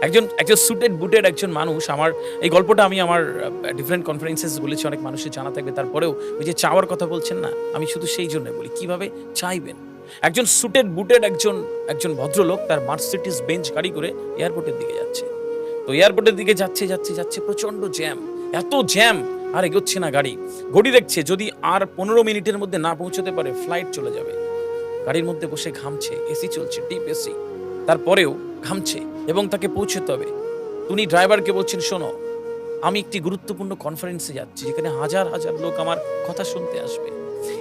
একজন একজন সুটেড বুটেড একজন মানুষ আমার এই গল্পটা আমি আমার ডিফারেন্ট কনফারেন্সেস বলেছি, অনেক মানুষের জানা থাকবে। তারপরেও ওই যে চাওয়ার কথা বলছেন না, আমি শুধু সেই জন্য বলি কিভাবে চাইবেন। একজন সুটেড বুটেড একজন একজন ভদ্রলোক তার মার্সিডিজ বেঞ্চ গাড়ি করে এয়ারপোর্টের দিকে যাচ্ছে। তো এয়ারপোর্টের দিকে যাচ্ছে যাচ্ছে যাচ্ছে প্রচন্ড জ্যাম, এত জ্যাম আর এগোচ্ছে না গাড়ি। ঘড়ি দেখছে যদি আর 15 মিনিটের মধ্যে না পৌঁছতে পারে ফ্লাইট চলে যাবে। গাড়ির মধ্যে বসে ঘামছে, এসি চলছে, ডিপ এসি, তারপরেও ঘামছে এবং তাকে পৌঁছতে হবে। উনি ড্রাইভারকে বলছেন, শোনো আমি একটি গুরুত্বপূর্ণ কনফারেন্সে যাচ্ছি যেখানে হাজার হাজার লোক আমার কথা শুনতে আসবে।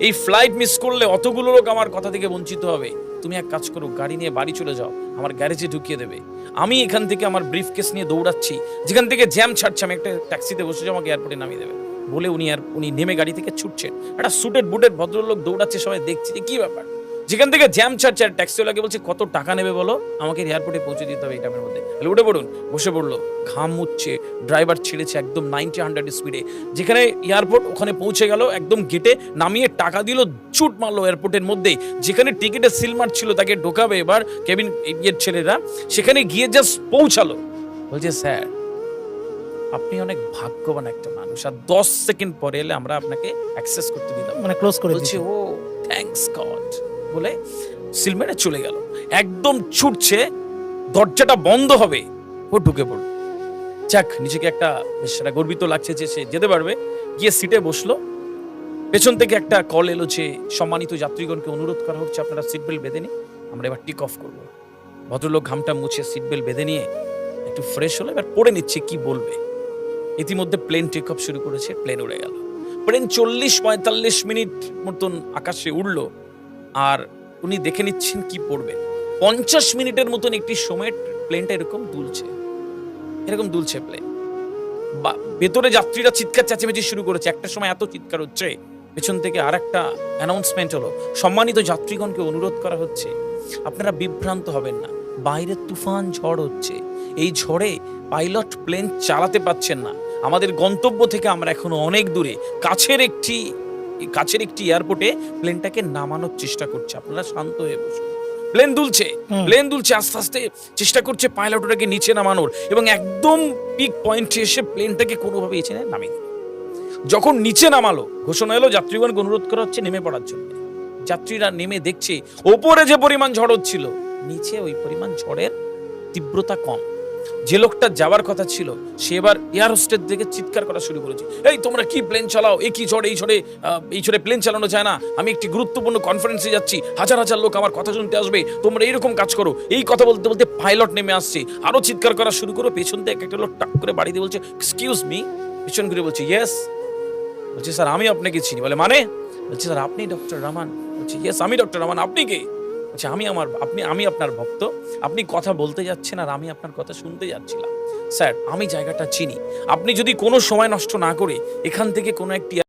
এই ফ্লাইট মিস করলে অতগুলো লোক আমার কথা থেকে বঞ্চিত হবে। তুমি এক কাজ করো, গাড়ি নিয়ে বাড়ি চলে যাও, আমার গ্যারেজে ঢুকিয়ে দেবে। আমি এখান থেকে আমার ব্রিফকেস নিয়ে দৌড়াচ্ছি, যেখান থেকে জ্যাম ছাড়ছে আমি একটা ট্যাক্সিতে বসে যাও, আমাকে এয়ারপোর্টে নামিয়ে দেবে। বলে উনি নেমে গাড়ি থেকে ছুটছেন। একটা সুটেড বুটেড ভদ্রলোক দৌড়াচ্ছে, সবাই দেখছে যে কি ব্যাপার। যেখান থেকে জ্যাম ছাড়ছে আর ট্যাক্সিওয়ালাকে বলছে কত টাকা নেবে বলো, আমাকে এয়ারপোর্টে পৌঁছে দিতে হবে এই টাইমের মধ্যে। উঠে পড়ুন, বসে পড়লো, ঘাম মুচ্ছে, ড্রাইভার ছেড়েছে একদম 90-100 স্পিডে। যেখানে এয়ারপোর্ট ওখানে পৌঁছে গেল, একদম গেটে নামিয়ে টাকা দিল, ছুট মারলো এয়ারপোর্টের মধ্যেই। যেখানে টিকিটের সিল মারছিল তাকে ঢোকাবে এবার কেবিন ইয়ের ছেলেরা, সেখানে গিয়ে জাস্ট পৌঁছালো। বলছে স্যার আপনি অনেক ভাগ্যবান একটা মানুষ, আর 10 সেকেন্ড পরে এলে আমরা আপনাকে অ্যাক্সেস করতে দিলাম, মানে ক্লোজ করে বলছে দিয়েছে। ও থ্যাঙ্কস গড বলে সিল মেরে চলে গেল। একদম ছুটছে, দরজাটা বন্ধ হবে, ও ঢুকে পড়ল। যাক, নিজেকে একটা বেশ একটা গর্বিত লাগছে যে সে যেতে পারবে। গিয়ে সিটে বসলো। পেছন থেকে একটা কল এলো যে সম্মানিত যাত্রীগণকে অনুরোধ করা হচ্ছে আপনারা সিট বেল্ট বেঁধে নিন, আমরা এবার টেক অফ করবো। ভদ্রলোক ঘামটা মুছে সিট বেল্ট বেঁধে নিয়ে একটু ফ্রেশ হলো, এবার পড়ে নিচ্ছে কি বলবে। ইতিমধ্যে প্লেন টেক অফ শুরু করেছে, প্লেন উড়ে গেল। প্লেন 40-45 মিনিট মতন আকাশে উড়লো, আর উনি দেখে নিচ্ছেন কি পড়বে। 50 মিনিটের মতন একটি সময় প্লেনটা এরকম দুলছে প্লেন। ভেতরে যাত্রীরা চিৎকার চেঁচামেচি শুরু করেছে। একটা সময় এত চিৎকার হচ্ছে, পেছন থেকে আর একটা অ্যানাউন্সমেন্ট হলো, সম্মানিত যাত্রীগণকে অনুরোধ করা হচ্ছে আপনারা বিভ্রান্ত হবেন না, বাইরে তুফান ঝড় হচ্ছে, এই ঝড়ে পাইলট প্লেন চালাতে পারছেন না, আমাদের গন্তব্য থেকে আমরা এখনো অনেক দূরে, কাছের একটি এয়ারপোর্টে প্লেনটাকে নামানোর চেষ্টা করছে, আপনারা শান্ত হয়ে বসুন। প্লেন দুলছে আস্তে আস্তে, চেষ্টা করছে পাইলট ওটাকে নিচে নামানোর, এবং একদম পিক পয়েন্টে এসে প্লেনটাকে কোনোভাবে এসে নামিয়ে দিল। যখন নিচে নামালো, ঘোষণা এলো যাত্রীগণকে অনুরোধ করা হচ্ছে নেমে পড়ার জন্য। যাত্রীরা নেমে দেখছে ওপরে যে পরিমাণ ঝড় হচ্ছিল, নিচে ওই পরিমাণ ঝড়ের তীব্রতা কম। যে লোকটা যাওয়ার কথা ছিল সে এবার এয়ার হোস্টেস থেকে চিৎকার করা শুরু করেছে, এই তোমরা কি প্লেন চালাও, এই কি ঝড়, এই ঝড়ে প্লেন চালানো যায় না, আমি একটি গুরুত্বপূর্ণ কনফারেন্সে যাচ্ছি, হাজার হাজার লোক আমার কথা শুনতে আসবে, তোমরা এইরকম কাজ করো। এই কথা বলতে বলতে পাইলট নেমে আসছে, আরো চিৎকার করা শুরু করো। পেছন থেকে একটা লোক টাক করে বাড়ি দিয়ে বলছে এক্সকিউজ মি, পেছন ঘুরে বলছে ইয়েস। বলছে স্যার আমি আপনাকে চিনি। বলে মানে? বলছে স্যার আপনি ডক্টর রহমান। বলছে ইয়েস আমি ডক্টর রহমান, আপনি কে? আচ্ছা আমি আপনার ভক্ত, আপনি কথা বলতে যাচ্ছেন আর আমি আপনার কথা শুনতে যাচ্ছিলাম। স্যার আমি জায়গাটা চিনি, আপনি যদি কোনো সময় নষ্ট না করে এখান থেকে কোনো একটি